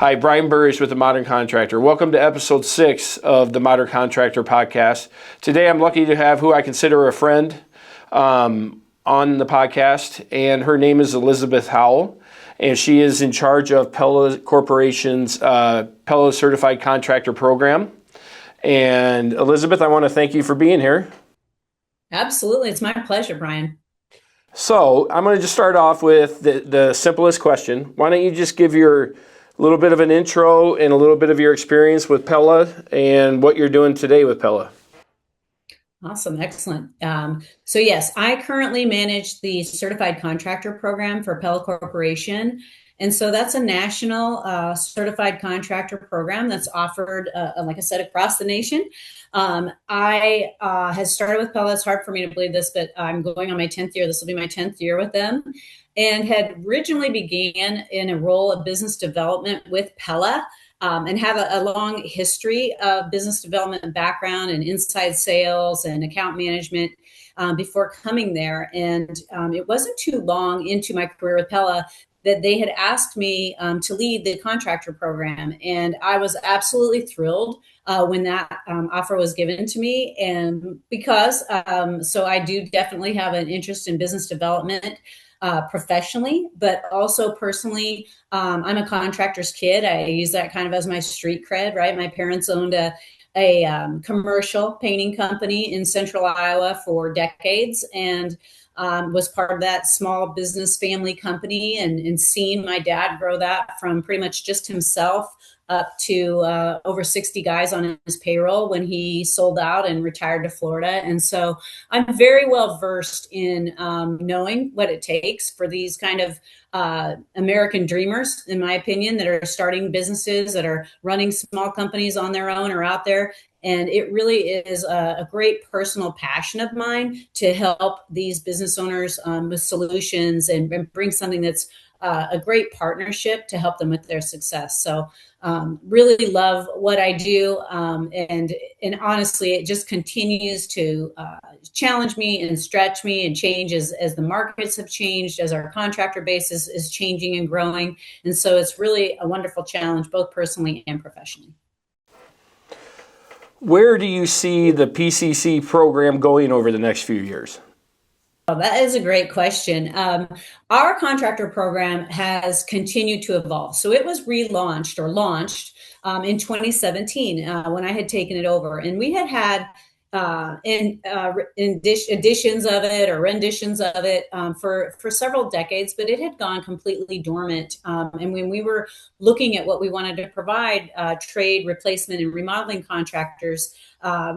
Hi, Brian Burris with The Modern Contractor. Welcome to episode 6 of the Modern Contractor podcast. Today I'm lucky to have who I consider a friend on the podcast, and her name is Elizabeth Howell, and she is in charge of Pella Corporation's Pella Certified Contractor Program. And Elizabeth, I want to thank you for being here. Absolutely. It's my pleasure, Brian. So I'm going to just start off with the simplest question. Why don't you just give your little bit of an intro and a little bit of your experience with Pella and what you're doing today with Pella. Awesome. Excellent. So yes, I currently manage the Certified Contractor Program for Pella Corporation. And so that's a national certified contractor program that's offered, like I said, across the nation. I had started with Pella. It's hard for me to believe this, but I'm going on my 10th year. This will be my 10th year with them. And had originally began in a role of business development with Pella, and have a long history of business development background and inside sales and account management before coming there. And it wasn't too long into my career with Pella that they had asked me to lead the contractor program. And I was absolutely thrilled when that offer was given to me. And because, so I do definitely have an interest in business development professionally, but also personally. I'm a contractor's kid. I use that kind of as my street cred, right? My parents owned a commercial painting company in central Iowa for decades, and was part of that small business family company, and seeing my dad grow that from pretty much just himself up to over 60 guys on his payroll when he sold out and retired to Florida. And so I'm very well versed in knowing what it takes for these kind of American dreamers, in my opinion, that are starting businesses, that are running small companies on their own or out there. And it really is a great personal passion of mine to help these business owners with solutions and bring something that's a great partnership to help them with their success. So really love what I do. And honestly, it just continues to challenge me and stretch me and change as the markets have changed, as our contractor base is changing and growing. And so it's really a wonderful challenge, both personally and professionally. Where do you see the PCC program going over the next few years? Well, that is a great question. Our contractor program has continued to evolve. So it was relaunched or launched in 2017 when I had taken it over. And we had editions of it or renditions of it for several decades, but it had gone completely dormant. And when we were looking at what we wanted to provide trade, replacement, and remodeling contractors,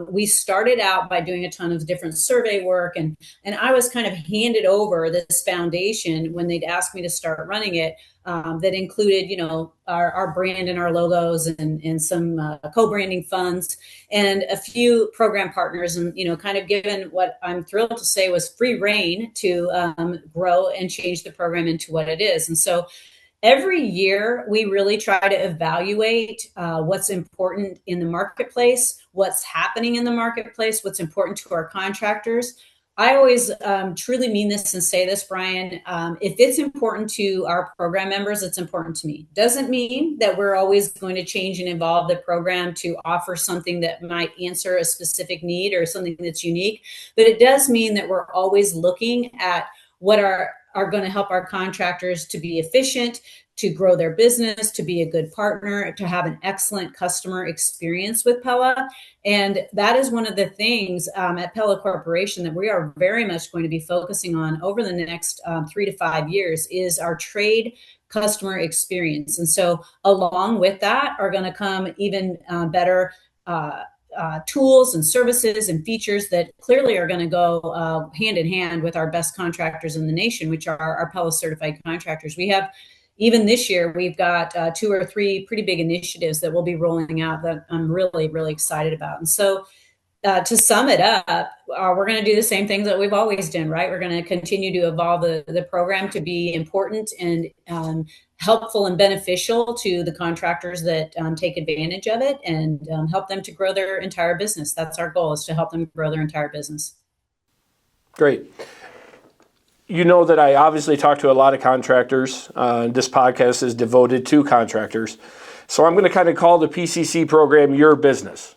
we started out by doing a ton of different survey work, and I was kind of handed over this foundation when they'd asked me to start running it, that included, our brand and our logos and some co-branding funds and a few program partners, and kind of given what I'm thrilled to say was free reign to grow and change the program into what it is. And so every year, we really try to evaluate what's important in the marketplace, what's happening in the marketplace, what's important to our contractors. I always truly mean this and say this, Brian. If it's important to our program members, it's important to me. Doesn't mean that we're always going to change and evolve the program to offer something that might answer a specific need or something that's unique. But it does mean that we're always looking at what are going to help our contractors to be efficient, to grow their business, to be a good partner, to have an excellent customer experience with Pella. And that is one of the things at Pella Corporation that we are very much going to be focusing on over the next 3 to 5 years is our trade customer experience. And so along with that are going to come even better tools and services and features that clearly are going to go hand in hand with our best contractors in the nation, which are our Pella Certified Contractors. We have, even this year, we've got 2 or 3 pretty big initiatives that we'll be rolling out that I'm really, really excited about. And so to sum it up, we're going to do the same things that we've always done, right? We're going to continue to evolve the program to be important and helpful and beneficial to the contractors that take advantage of it, and help them to grow their entire business. That's our goal, is to help them grow their entire business. Great. You know that I obviously talk to a lot of contractors. This podcast is devoted to contractors. So I'm going to kind of call the PCC program your business.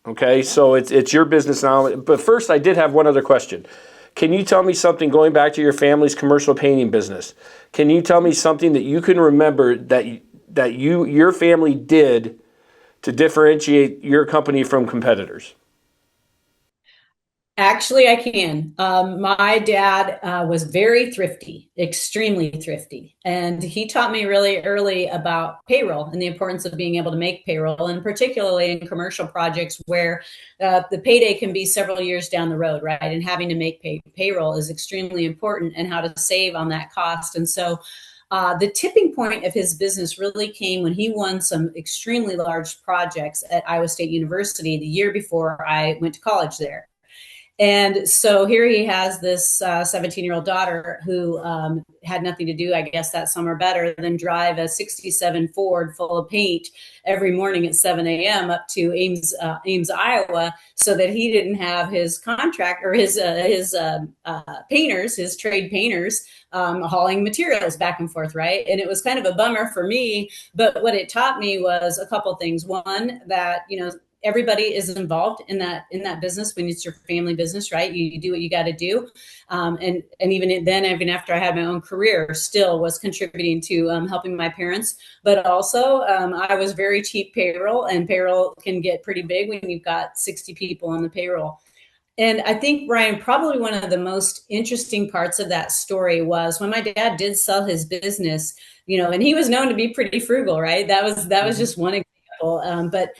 Okay, so it's your business now. But first, I did have one other question. Can you tell me something going back to your family's commercial painting business? Can you tell me something that you can remember that your family did to differentiate your company from competitors? Actually, I can. My dad was very thrifty, extremely thrifty. And he taught me really early about payroll and the importance of being able to make payroll, and particularly in commercial projects where the payday can be several years down the road, right? And having to make payroll is extremely important, and how to save on that cost. And so the tipping point of his business really came when he won some extremely large projects at Iowa State University the year before I went to college there. And so here he has this 17-year-old daughter who had nothing to do, I guess, that summer better than drive a 67 Ford full of paint every morning at 7 a.m. up to Ames, Iowa, so that he didn't have his contract or his painters, his trade painters, hauling materials back and forth, right? And it was kind of a bummer for me, but what it taught me was a couple things. One, that, everybody is involved in that business when it's your family business, right? You do what you got to do, and even after I had my own career, still was contributing to helping my parents. But also, I was very cheap payroll, and payroll can get pretty big when you've got 60 people on the payroll. And I think, Brian, probably one of the most interesting parts of that story was when my dad did sell his business, and he was known to be pretty frugal, right? That was just one example, but.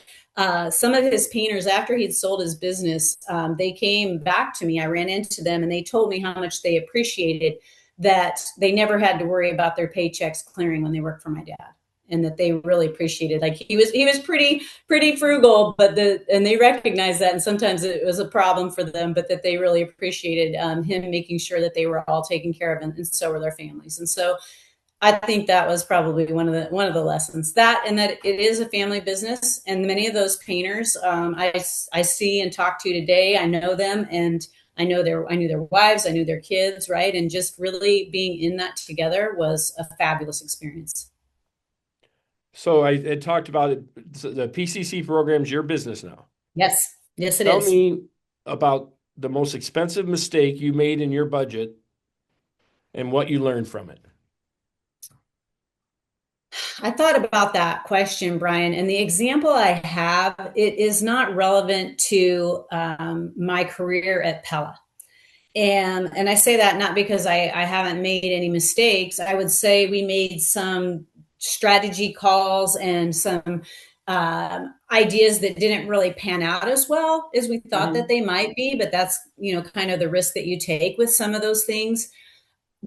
Some of his painters, after he'd sold his business, they came back to me. I ran into them, and they told me how much they appreciated that they never had to worry about their paychecks clearing when they worked for my dad, and that they really appreciated. Like he was pretty frugal, and they recognized that, and sometimes it was a problem for them, but that they really appreciated him making sure that they were all taken care of, and so were their families. And so I think that was probably one of the lessons, that, and that it is a family business. And many of those painters I see and talk to today, I know them, and I knew their wives, I knew their kids, right? And just really being in that together was a fabulous experience. So I talked about it. The PCC program's your business now. Yes, yes, it Tell is. me about the most expensive mistake you made in your budget and what you learned from it. I thought about that question, Brian, and the example I have, it is not relevant to my career at Pella. And I say that not because I haven't made any mistakes. I would say we made some strategy calls and some ideas that didn't really pan out as well as we thought that they might be. But that's, kind of the risk that you take with some of those things.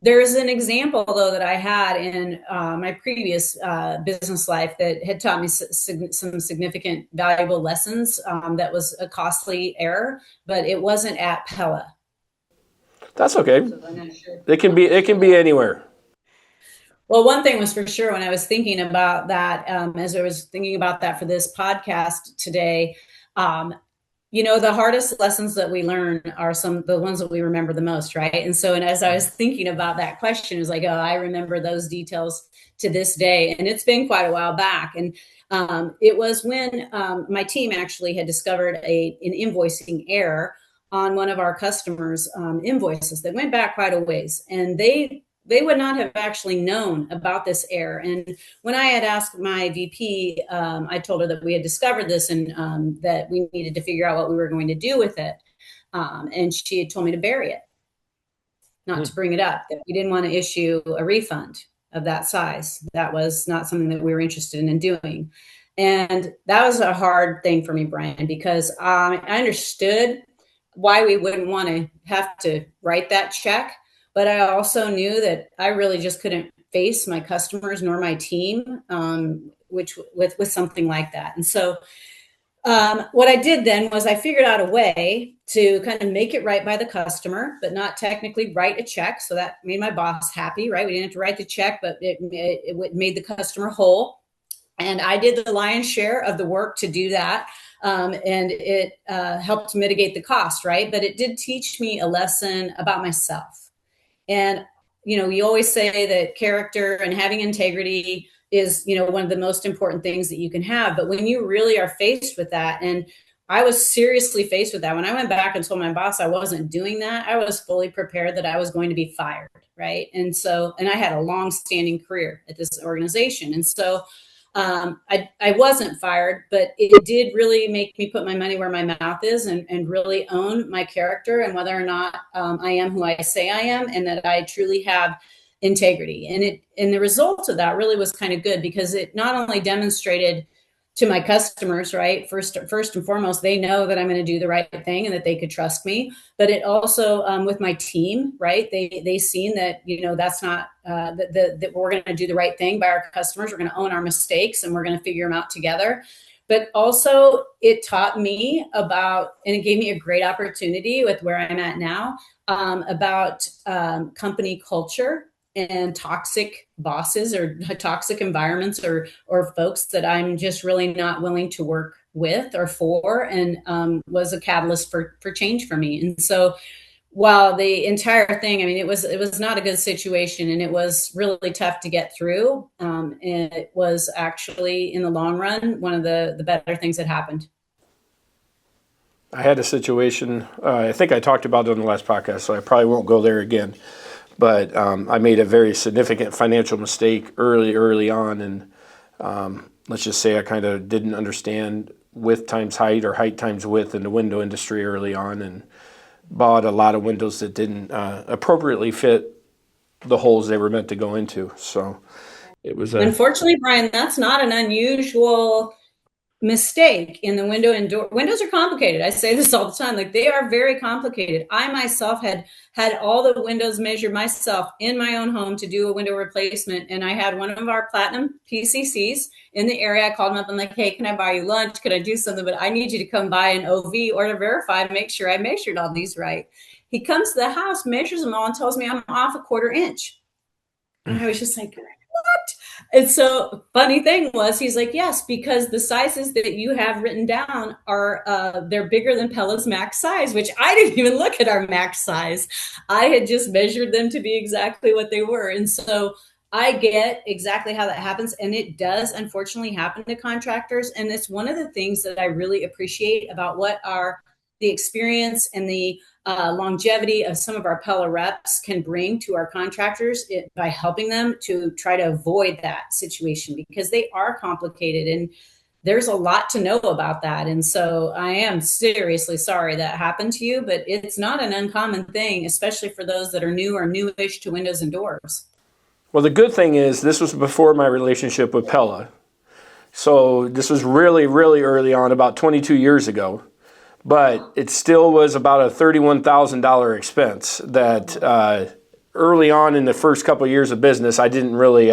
There's an example, though, that I had in my previous business life that had taught me some significant, valuable lessons. That was a costly error, but it wasn't at Pella. That's okay. So I'm not sure. It can be anywhere. Well, one thing was for sure when I was thinking about that, as I was thinking about that for this podcast today, the hardest lessons that we learn are the ones that we remember the most, right? And so, and as I was thinking about that question, it was like, oh, I remember those details to this day. And it's been quite a while back. And it was when my team actually had discovered an invoicing error on one of our customers' invoices that went back quite a ways. And they would not have actually known about this error. And when I had asked my VP, I told her that we had discovered this, and that we needed to figure out what we were going to do with it. And she had told me to bury it, not to bring it up, that we didn't want to issue a refund of that size. That was not something that we were interested in doing. And that was a hard thing for me, Brian, because I understood why we wouldn't want to have to write that check. But I also knew that I really just couldn't face my customers nor my team, with something like that. And so what I did then was I figured out a way to kind of make it right by the customer, but not technically write a check. So that made my boss happy, right? We didn't have to write the check, but it made the customer whole. And I did the lion's share of the work to do that. And it helped mitigate the cost, right? But it did teach me a lesson about myself. And, we always say that character and having integrity one of the most important things that you can have. But when you really are faced with that, and I was seriously faced with that. When I went back and told my boss I wasn't doing that, I was fully prepared that I was going to be fired, right? And I had a long-standing career at this organization. And so I wasn't fired, but it did really make me put my money where my mouth is, and really own my character and whether or not I am who I say I am, and that I truly have integrity. And the result of that really was kind of good, because it not only demonstrated to my customers, right? First and foremost, they know that I'm going to do the right thing and that they could trust me. But it also, with my team, right? They seen that, that's not that we're going to do the right thing by our customers. We're going to own our mistakes, and we're going to figure them out together. But also, it taught me about, and it gave me a great opportunity with where I'm at now, about company culture and toxic bosses or toxic environments, or folks that I'm just really not willing to work with or for, and was a catalyst for change for me. And so while the entire thing, I mean, it was not a good situation, and it was really tough to get through. And it was actually, in the long run, one of the better things that happened. I had a situation, I think I talked about it on the last podcast, so I probably won't go there again. But I made a very significant financial mistake early on, and let's just say I kind of didn't understand width times height, or height times width, in the window industry early on, and bought a lot of windows that didn't appropriately fit the holes they were meant to go into. So it was Unfortunately, Brian, that's not an unusual mistake in the window and door. Windows are complicated. I say this all the time. Like, they are very complicated. I myself had all the windows measured myself in my own home to do a window replacement. And I had one of our platinum PCCs in the area. I called him up and like, hey, can I buy you lunch? Could I do something? But I need you to come by an OV or to verify and make sure I measured all these right. He comes to the house, measures them all, and tells me I'm off a 1/4 inch. And I was just like, what? And so funny thing was, he's like, yes, because the sizes that you have written down are, they're bigger than Pella's max size, which I didn't even look at our max size. I had just measured them to be exactly what they were. And so I get exactly how that happens. And it does unfortunately happen to contractors. And it's one of the things that I really appreciate about what the experience and the longevity of some of our Pella reps can bring to our contractors by helping them to try to avoid that situation, because they are complicated and there's a lot to know about that. And so I am seriously sorry that happened to you, but it's not an uncommon thing, especially for those that are new or newish to windows and doors. Well, the good thing is this was before my relationship with Pella. So this was really, really early on, about 22 years ago. But it still was about a $31,000 expense that early on in the first couple of years of business, I didn't really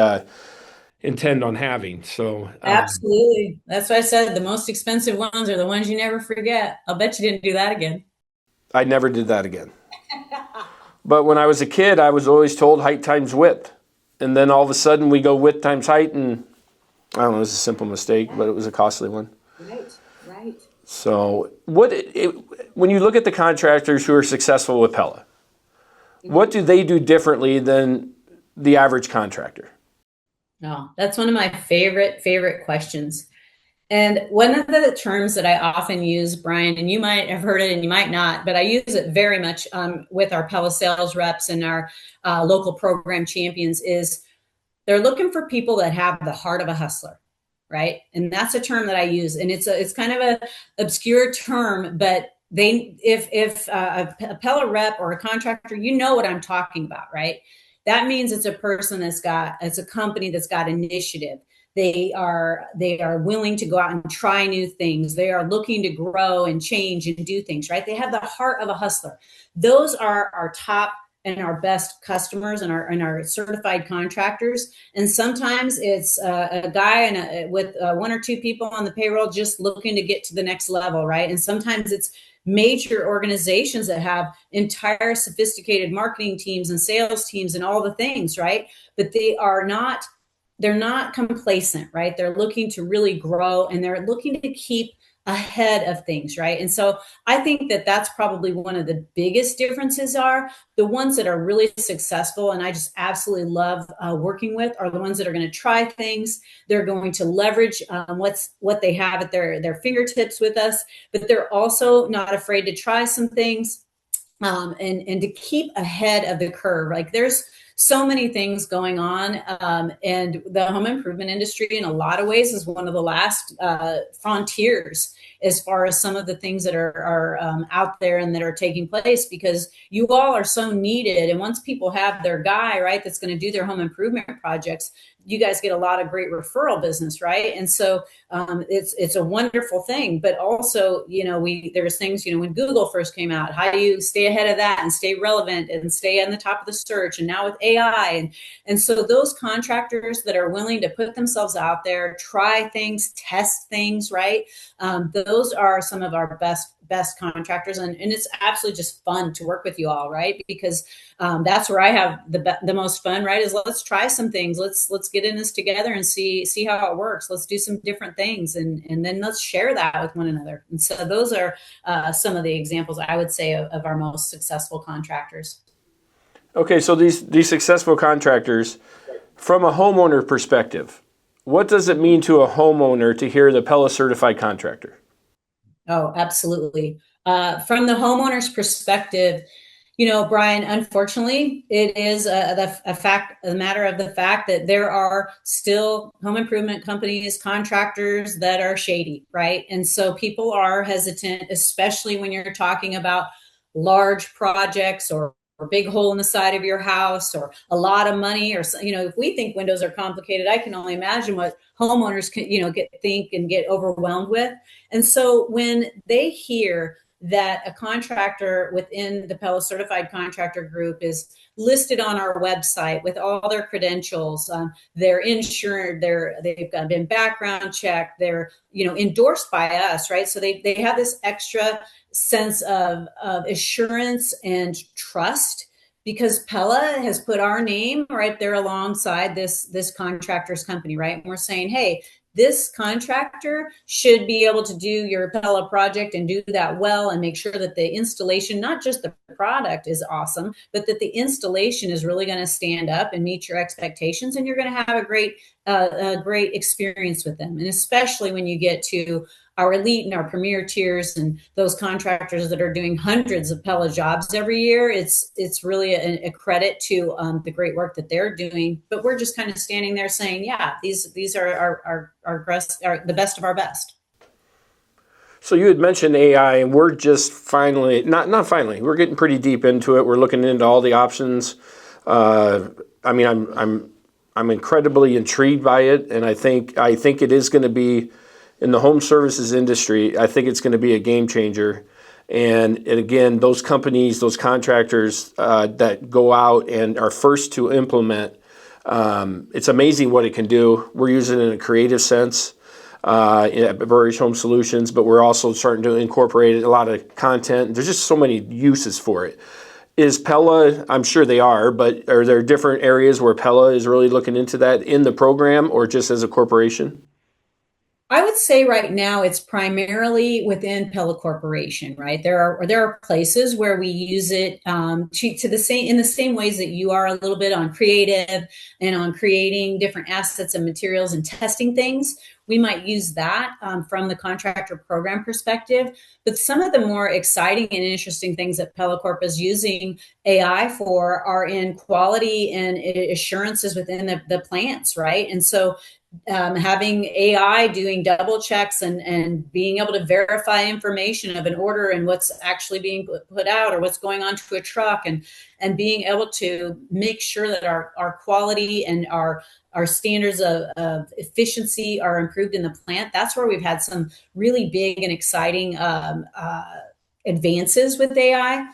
intend on having. So absolutely. That's why I said the most expensive ones are the ones you never forget. I'll bet you didn't do that again. I never did that again. But when I was a kid, I was always told height times width. And then all of a sudden we go width times height, and I don't know, it was a simple mistake, but it was a costly one. Right. So when you look at the contractors who are successful with Pella, what do they do differently than the average contractor? Oh, that's one of my favorite questions. And one of the terms that I often use, Brian, and you might have heard it and you might not, but I use it very much with our Pella sales reps and our local program champions, is they're looking for people that have the heart of a hustler. Right. And that's a term that I use. And it's kind of a obscure term, but if a Pella rep or a contractor, you know what I'm talking about, right? That means it's a person it's a company that's got initiative. They are willing to go out and try new things. They are looking to grow and change and do things, right? They have the heart of a hustler. Those are our top and our best customers and our certified contractors. And sometimes it's a guy with 1 or 2 people on the payroll just looking to get to the next level, right? And sometimes it's major organizations that have entire sophisticated marketing teams and sales teams and all the things, right? But they're not complacent, right? They're looking to really grow, and they're looking to keep ahead of things, right? And so I think that that's probably one of the biggest differences are the ones that are really successful. And I just absolutely love working with are the ones that are going to try things. They're going to leverage what they have at their fingertips with us, but they're also not afraid to try some things and to keep ahead of the curve. Like there's so many things going on, and the home improvement industry, in a lot of ways, is one of the last frontiers as far as some of the things that are out there and that are taking place, because you all are so needed. And once people have their guy, right, that's going to do their home improvement projects, you guys get a lot of great referral business, right? And so it's a wonderful thing. But also, there's things, when Google first came out, how do you stay ahead of that and stay relevant and stay on the top of the search? And now with AI, and so those contractors that are willing to put themselves out there, try things, test things, right? Those are some of our best contractors, and it's absolutely just fun to work with you all, right? Because that's where I have the most fun, right? Is let's try some things, let's get in this together and see how it works. Let's do some different things, and then let's share that with one another. And so those are some of the examples I would say of our most successful contractors. Okay, so these successful contractors, from a homeowner perspective, what does it mean to a homeowner to hear the Pella Certified Contractor? Oh, absolutely. From the homeowner's perspective, Brian, unfortunately, it is a matter of the fact that there are still home improvement companies, contractors that are shady, right? And so people are hesitant, especially when you're talking about large projects or big hole in the side of your house or a lot of money, or if we think windows are complicated, I can only imagine what homeowners can think and get overwhelmed with. And so when they hear that a contractor within the Pella Certified Contractor Group is listed on our website with all their credentials, they're insured, they've been background checked, they're endorsed by us, right? So they have this extra sense of assurance and trust, because Pella has put our name right there alongside this contractor's company, right? And we're saying, hey, this contractor should be able to do your Pella project and do that well, and make sure that the installation, not just the product is awesome, but that the installation is really going to stand up and meet your expectations, and you're going to have a great experience with them. And especially when you get to our elite and our premier tiers and those contractors that are doing hundreds of Pella jobs every year, it's really a credit to the great work that they're doing. But we're just kind of standing there saying, yeah, these are the best of our best. So you had mentioned AI, and we're just finally, not finally, we're getting pretty deep into it. We're looking into all the options. I'm incredibly intrigued by it, and I think it is going to be, in the home services industry, I think it's going to be a game changer. And again, those companies, those contractors that go out and are first to implement, it's amazing what it can do. We're using it in a creative sense at Beverage Home Solutions, but we're also starting to incorporate a lot of content. There's just so many uses for it. Is Pella, I'm sure they are, but are there different areas where Pella is really looking into that in the program or just as a corporation? I would say right now it's primarily within Pella Corporation, right? There are places where we use it to the same in the same ways that you are a little bit on creative and on creating different assets and materials and testing things. We might use that from the contractor program perspective. But some of the more exciting and interesting things that Pella Corp is using AI for are in quality and assurances within the plants, right? And so having AI doing double checks and being able to verify information of an order and what's actually being put out or what's going onto a truck, and being able to make sure that our quality and our standards of efficiency are improved in the plant. That's where we've had some really big and exciting advances with AI.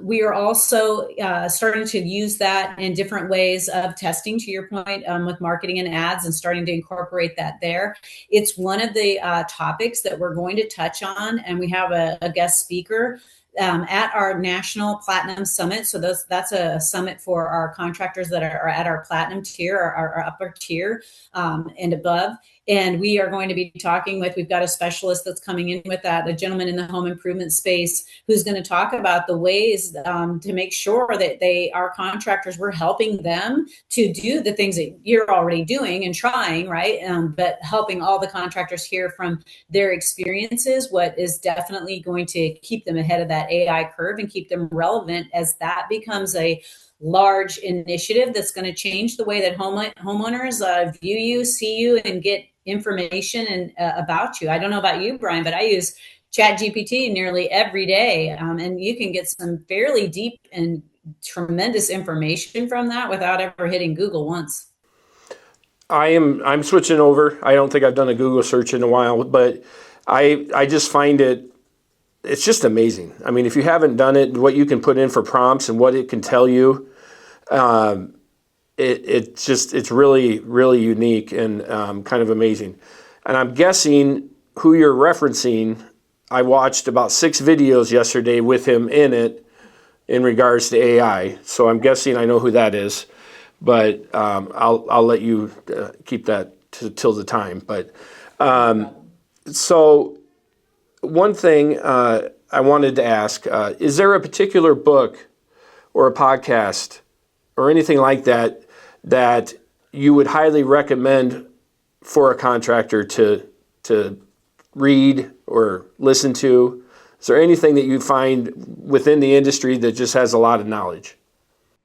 We are also starting to use that in different ways of testing, to your point, with marketing and ads, and starting to incorporate that there. It's one of the topics that we're going to touch on, and we have a guest speaker at our National Platinum Summit. So that's a summit for our contractors that are at our platinum tier, our upper tier and above. And we are going to be talking with, we've got a specialist that's coming in with that, a gentleman in the home improvement space who's going to talk about the ways to make sure that our contractors, we're helping them to do the things that you're already doing and trying, right? But helping all the contractors hear from their experiences, what is definitely going to keep them ahead of that AI curve and keep them relevant as that becomes a large initiative that's going to change the way that homeowners view you, see you, and get information and about you. I don't know about you, Brian, but I use Chat GPT nearly every day, and you can get some fairly deep and tremendous information from that without ever hitting Google once. I'm switching over. I don't think I've done a Google search in a while, but I just find it's just amazing. I mean, if you haven't done it, what you can put in for prompts and what it can tell you, it's really, really unique and kind of amazing. And I'm guessing who you're referencing. I watched about 6 videos yesterday with him in it in regards to AI. So I'm guessing I know who that is, but I'll let you keep that till the time. But so one thing I wanted to ask, is there a particular book or a podcast or anything like that that you would highly recommend for a contractor to read or listen to? Is there anything that you find within the industry that just has a lot of knowledge?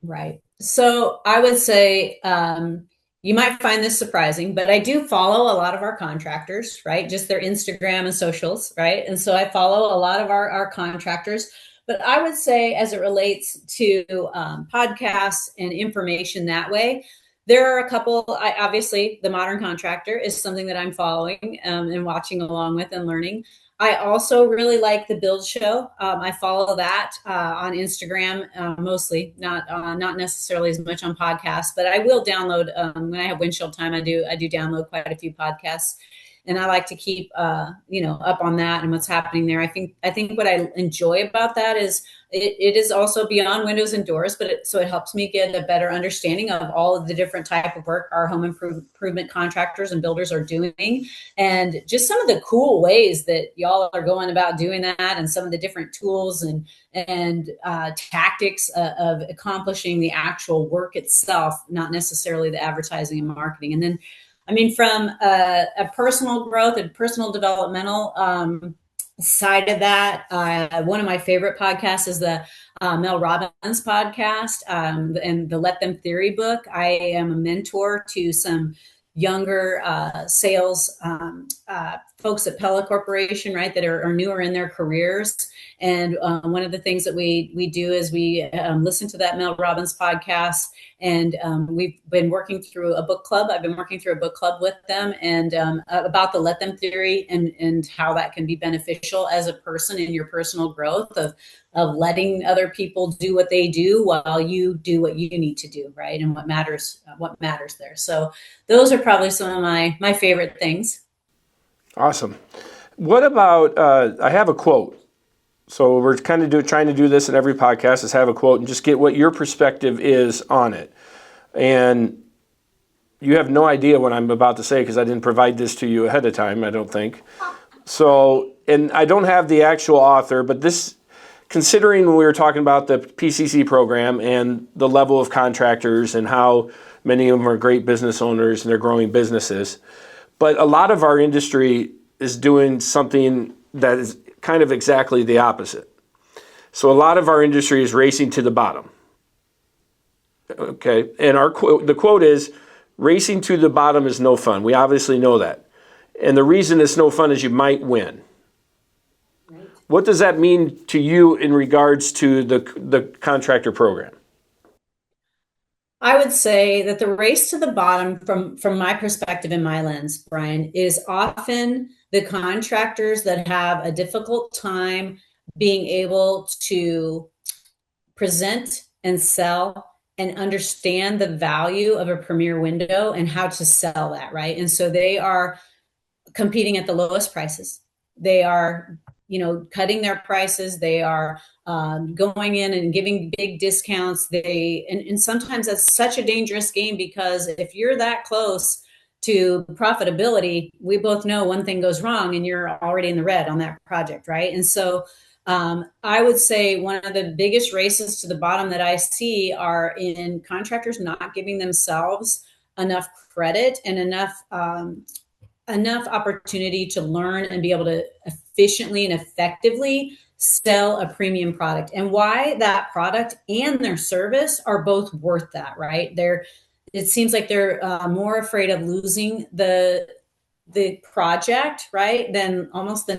Right. So I would say you might find this surprising, but I do follow a lot of our contractors, right? Just their Instagram and socials, right? And so I follow a lot of our contractors. But I would say, as it relates to podcasts and information that way, there are a couple. Obviously, the Modern Contractor is something that I'm following and watching along with and learning. I also really like the Build Show. I follow that on Instagram mostly, not necessarily as much on podcasts, but I will download when I have windshield time. I do download quite a few podcasts, and I like to keep up on that and what's happening there. I think what I enjoy about that is it is also beyond windows and doors, but so it helps me get a better understanding of all of the different type of work our home improvement contractors and builders are doing, and just some of the cool ways that y'all are going about doing that, and some of the different tools and tactics of accomplishing the actual work itself, not necessarily the advertising and marketing. And then, I mean, from a personal growth and personal developmental side of that, one of my favorite podcasts is the Mel Robbins podcast and the Let Them Theory book. I am a mentor to some younger sales folks at Pella Corporation, right, that are newer in their careers. And one of the things that we do is we listen to that Mel Robbins podcast, and we've been working through a book club. I've been working through a book club with them, and about the Let Them Theory and how that can be beneficial as a person in your personal growth of letting other people do what they do while you do what you need to do, right, and what matters there. So those are probably some of my favorite things. Awesome. What about, I have a quote. So we're kind of trying to do this in every podcast, is have a quote and just get what your perspective is on it. And you have no idea what I'm about to say because I didn't provide this to you ahead of time, I don't think. So, and I don't have the actual author, but this, considering when we were talking about the PCC program and the level of contractors and how many of them are great business owners and they're growing businesses, but a lot of our industry is doing something that is kind of exactly the opposite. So a lot of our industry is racing to the bottom. Okay, and the quote is, racing to the bottom is no fun. We obviously know that. And the reason it's no fun is you might win. Right. What does that mean to you in regards to the contractor program? I would say that the race to the bottom, from my perspective and my lens, Brian, is often the contractors that have a difficult time being able to present and sell and understand the value of a premier window and how to sell that, right? And so they are competing at the lowest prices. They are cutting their prices. They are going in and giving big discounts. And sometimes that's such a dangerous game, because if you're that close to profitability, we both know one thing goes wrong and you're already in the red on that project, right? And so I would say one of the biggest races to the bottom that I see are in contractors not giving themselves enough credit and enough opportunity to learn and be able to efficiently and effectively sell a premium product, and why that product and their service are both worth that, right? It seems like they're more afraid of losing the project, right, than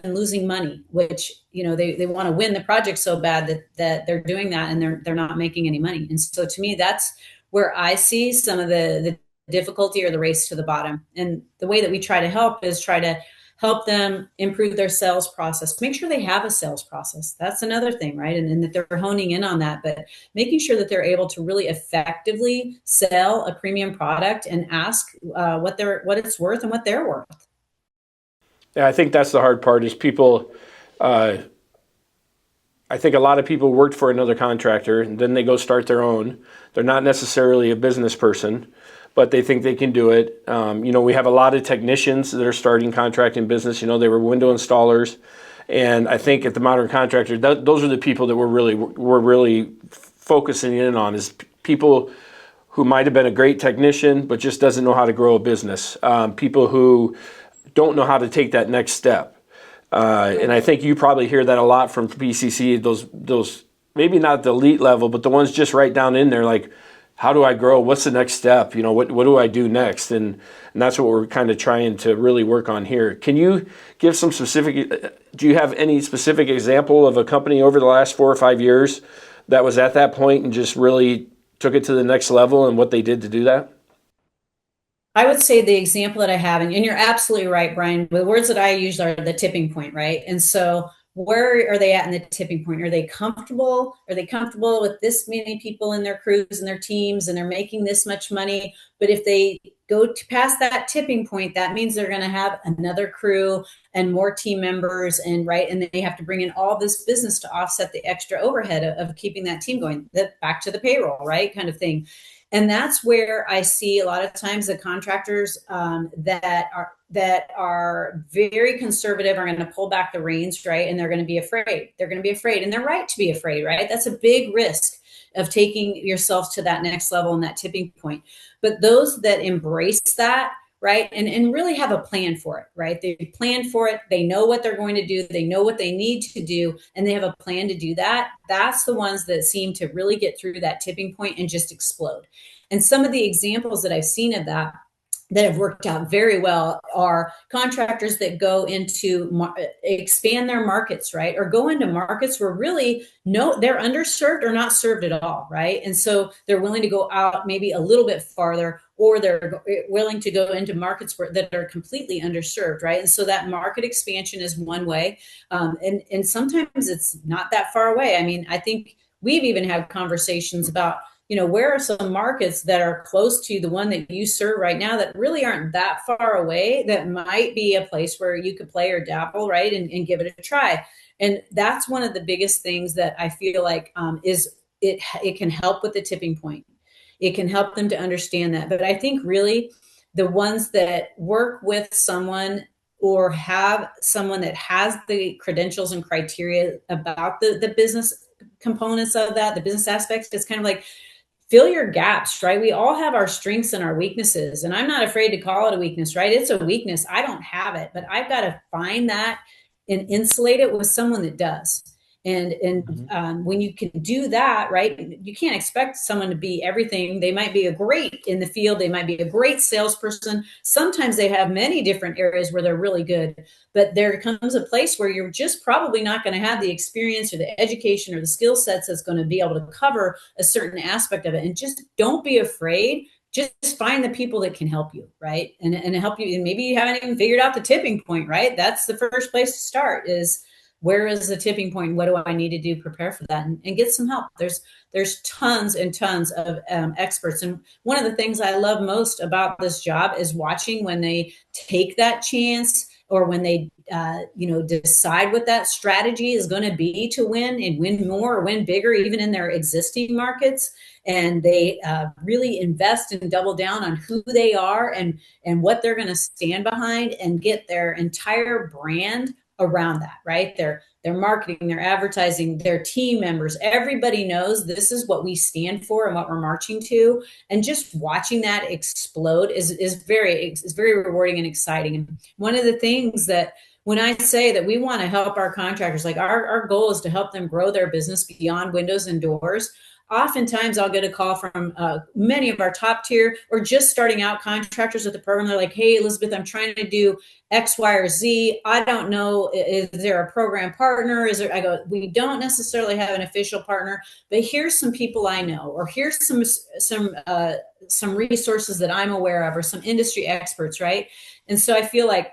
losing money, which they want to win the project so bad that they're doing that, and they're not making any money. And so to me, that's where I see some of the difficulty or the race to the bottom. And the way that we try to help is try to help them improve their sales process, make sure they have a sales process. That's another thing, right? And that they're honing in on that, but making sure that they're able to really effectively sell a premium product and ask what it's worth and what they're worth. Yeah, I think that's the hard part is people, I think a lot of people worked for another contractor and then they go start their own. They're not necessarily a business person, but they think they can do it. We have a lot of technicians that are starting contracting business. They were window installers. And I think at the Modern Contractor, those are the people that we're really focusing in on, is people who might have been a great technician, but just doesn't know how to grow a business. People who don't know how to take that next step. And I think you probably hear that a lot from PCC, those maybe not the elite level, but the ones just right down in there, like, how do I grow? What's the next step? What do I do next? And that's what we're kind of trying to really work on here. Can you give some specific, do you have any specific example of a company over the last 4 or 5 years that was at that point and just really took it to the next level and what they did to do that? I would say the example that I have, and you're absolutely right, Brian, the words that I use are the tipping point, right? And so where are they at in the tipping point? Are they comfortable? Are they comfortable with this many people in their crews and their teams, and they're making this much money? But if they go past that tipping point, that means they're going to have another crew and more team members, and they have to bring in all this business to offset the extra overhead of keeping that team going, back to the payroll, right? Kind of thing. And that's where I see a lot of times the contractors that are very conservative are going to pull back the reins, right? And they're going to be afraid. They're going to be afraid, and they're right to be afraid, right? That's a big risk of taking yourself to that next level and that tipping point. But those that embrace that, right, and really have a plan for it, right? They plan for it. They know what they're going to do. They know what they need to do, and they have a plan to do that. That's the ones that seem to really get through that tipping point and just explode. And some of the examples that I've seen of that have worked out very well are contractors that go into expand their markets, right? Or go into markets where really they're underserved or not served at all, right? And so they're willing to go out maybe a little bit farther, or they're willing to go into markets that are completely underserved, right? And so that market expansion is one way. And sometimes it's not that far away. I mean, I think we've even had conversations about, where are some markets that are close to the one that you serve right now that really aren't that far away, that might be a place where you could play or dabble, right? And give it a try. And that's one of the biggest things that I feel like is it can help with the tipping point. It can help them to understand that. But I think really the ones that work with someone or have someone that has the credentials and criteria about the business components of that, the business aspects, it's kind of like, fill your gaps, right? We all have our strengths and our weaknesses. And I'm not afraid to call it a weakness, right? It's a weakness. I don't have it, but I've got to find that and insulate it with someone that does. And when you can do that, right, you can't expect someone to be everything. They might be a great in the field. They might be a great salesperson. Sometimes they have many different areas where they're really good, but there comes a place where you're just probably not going to have the experience or the education or the skill sets that's going to be able to cover a certain aspect of it. And just don't be afraid. Just find the people that can help you, right? And help you. And maybe you haven't even figured out the tipping point, right? That's the first place to start is, where is the tipping point? What do I need to do? Prepare for that and get some help. There's tons and tons of experts. And one of the things I love most about this job is watching when they take that chance or when they decide what that strategy is going to be to win and win more or win bigger, even in their existing markets. And they really invest and double down on who they are and what they're going to stand behind and get their entire brand around that, right? Their marketing, their advertising, their team members, everybody knows this is what we stand for and what we're marching to. And just watching that explode is very rewarding and exciting. And one of the things that when I say that we want to help our contractors, like our goal is to help them grow their business beyond windows and doors. Oftentimes I'll get a call from many of our top tier or just starting out contractors with the program. They're like, hey, Elizabeth, I'm trying to do X, Y, or Z. I don't know. Is there a program partner? I go, we don't necessarily have an official partner, but here's some people I know, or here's some resources that I'm aware of, or some industry experts, right? And so I feel like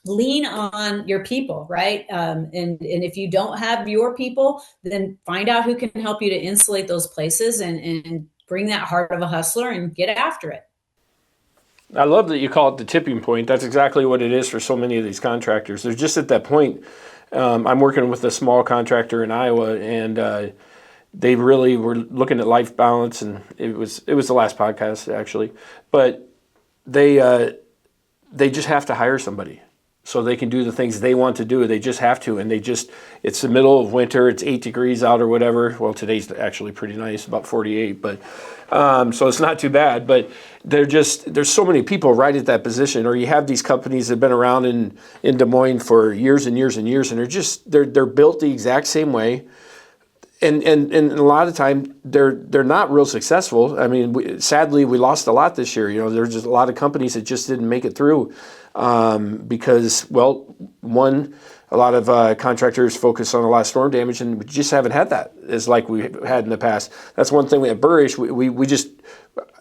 lean on your people, right? And if you don't have your people, then find out who can help you to insulate those places and bring that heart of a hustler and get after it. I love that you call it the tipping point. That's exactly what it is for so many of these contractors. They're just at that point. I'm working with a small contractor in Iowa, and they really were looking at life balance, and it was the last podcast actually, but they just have to hire somebody so they can do the things they want to do. They just have to, and it's the middle of winter, it's 8 degrees out or whatever. Well, today's actually pretty nice, about 48, but so it's not too bad, but there's so many people right at that position. Or you have these companies that have been around in Des Moines for years and years and years, and they're built the exact same way. And a lot of time they're not real successful. I mean, sadly, we lost a lot this year. There's just a lot of companies that just didn't make it through because, well, one, a lot of contractors focus on a lot of storm damage, and we just haven't had that as like we had in the past. That's one thing at Burrish. We just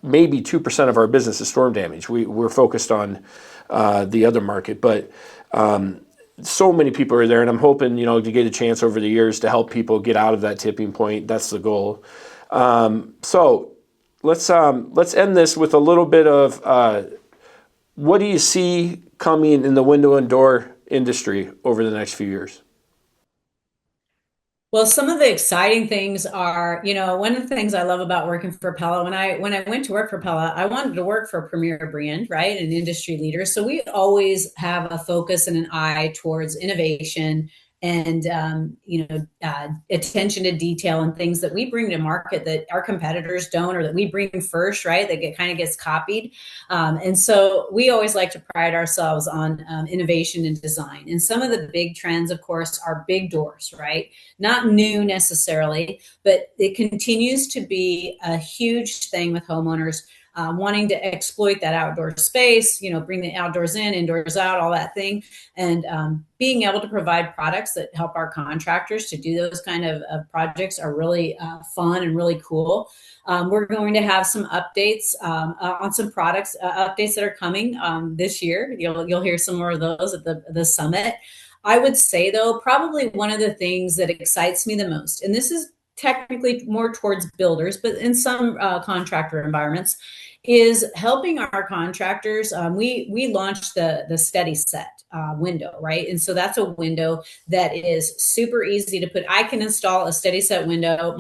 maybe 2% of our business is storm damage. We're focused on the other market, but. So many people are there, and I'm hoping, to get a chance over the years to help people get out of that tipping point. That's the goal. So let's end this with a little bit of what do you see coming in the window and door industry over the next few years? Well, some of the exciting things are, one of the things I love about working for Pella, when I went to work for Pella, I wanted to work for a premier brand, right? An industry leader. So we always have a focus and an eye towards innovation and, attention to detail and things that we bring to market that our competitors don't, or that we bring first, right? That kind of gets copied. And so we always like to pride ourselves on innovation and design. And some of the big trends, of course, are big doors, right? Not new necessarily, but it continues to be a huge thing with homeowners wanting to exploit that outdoor space, bring the outdoors in, indoors out, all that thing. And being able to provide products that help our contractors to do those kind of projects are really fun and really cool. We're going to have some updates on some products, updates that are coming this year. You'll hear some more of those at the summit. I would say, though, probably one of the things that excites me the most, and this is technically more towards builders, but in some contractor environments, is helping our contractors. We launched the Steady Set window, right? And so that's a window that is super easy to put. I can install a Steady Set window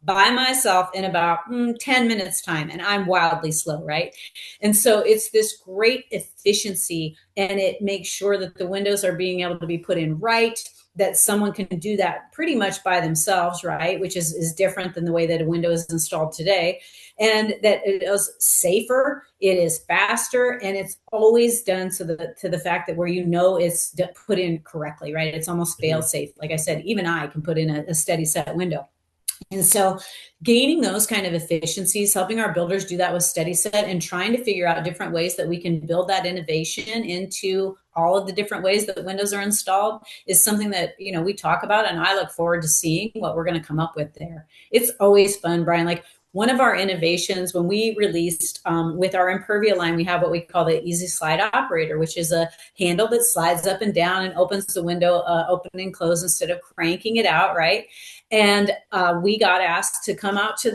by myself in about 10 minutes time, and I'm wildly slow, right? And so it's this great efficiency, and it makes sure that the windows are being able to be put in right, that someone can do that pretty much by themselves, right? Which is different than the way that a window is installed today. And that it is safer, it is faster, and it's always done to the fact that where it's put in correctly, right? It's almost fail safe. Like I said, even I can put in a Steady Set window. And so gaining those kind of efficiencies, helping our builders do that with Steady Set, and trying to figure out different ways that we can build that innovation into all of the different ways that windows are installed is something that, we talk about, and I look forward to seeing what we're going to come up with there. It's always fun, Brian. Like one of our innovations when we released with our Impervia line, we have what we call the Easy Slide Operator, which is a handle that slides up and down and opens the window open and close instead of cranking it out, right? And we got asked to come out to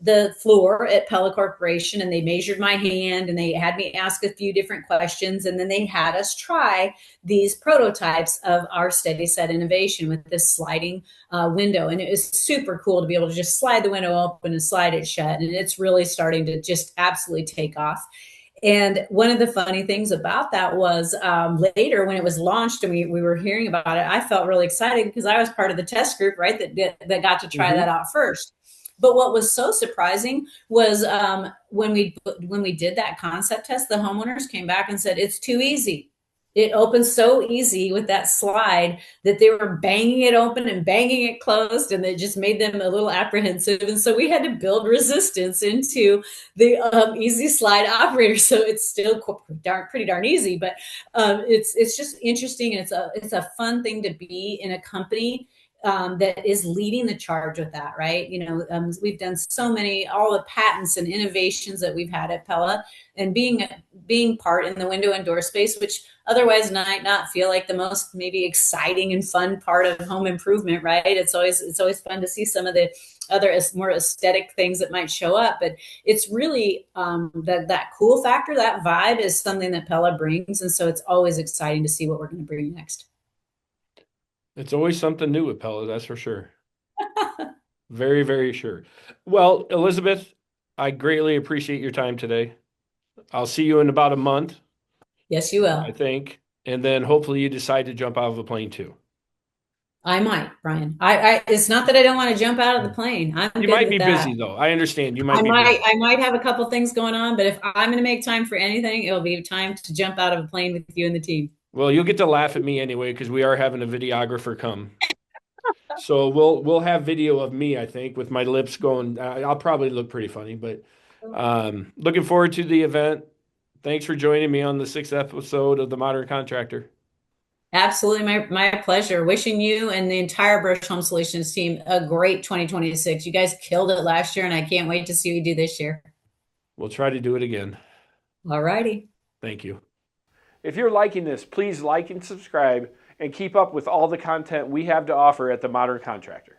the floor at Pella Corporation, and they measured my hand and they had me ask a few different questions. And then they had us try these prototypes of our steady set innovation with this sliding window. And it was super cool to be able to just slide the window open and slide it shut. And it's really starting to just absolutely take off. And one of the funny things about that was later when it was launched and we were hearing about it, I felt really excited because I was part of the test group, right, that got to try that out first. But what was so surprising was when we did that concept test, the homeowners came back and said it's too easy. It opens so easy with that slide that they were banging it open and banging it closed, and it just made them a little apprehensive. And so we had to build resistance into the easy slide operator. So it's still pretty darn easy, but it's just interesting. And it's a fun thing to be in a company that is leading the charge with that, right? We've done so many, all the patents and innovations that we've had at Pella, and being part in the window and door space, which otherwise might not feel like the most maybe exciting and fun part of home improvement, right? It's always fun to see some of the other more aesthetic things that might show up, but it's really that cool factor, that vibe is something that Pella brings, and so it's always exciting to see what we're going to bring next. It's always something new with Pella, that's for sure. Very, very sure. Well, Elizabeth, I greatly appreciate your time today. I'll see you in about a month. Yes, you will. I think. And then hopefully you decide to jump out of a plane too. I might, Brian. It's not that I don't want to jump out of the plane. You might be busy though. I understand. You might be busy. I might have a couple things going on, but if I'm going to make time for anything, it'll be time to jump out of a plane with you and the team. Well, you'll get to laugh at me anyway because we are having a videographer come. So we'll have video of me, I think, with my lips going. I'll probably look pretty funny, but looking forward to the event. Thanks for joining me on the 6th episode of The Modern Contractor. Absolutely, my pleasure. Wishing you and the entire Brush Home Solutions team a great 2026. You guys killed it last year, and I can't wait to see what you do this year. We'll try to do it again. All righty. Thank you. If you're liking this, please like and subscribe and keep up with all the content we have to offer at The Modern Contractor.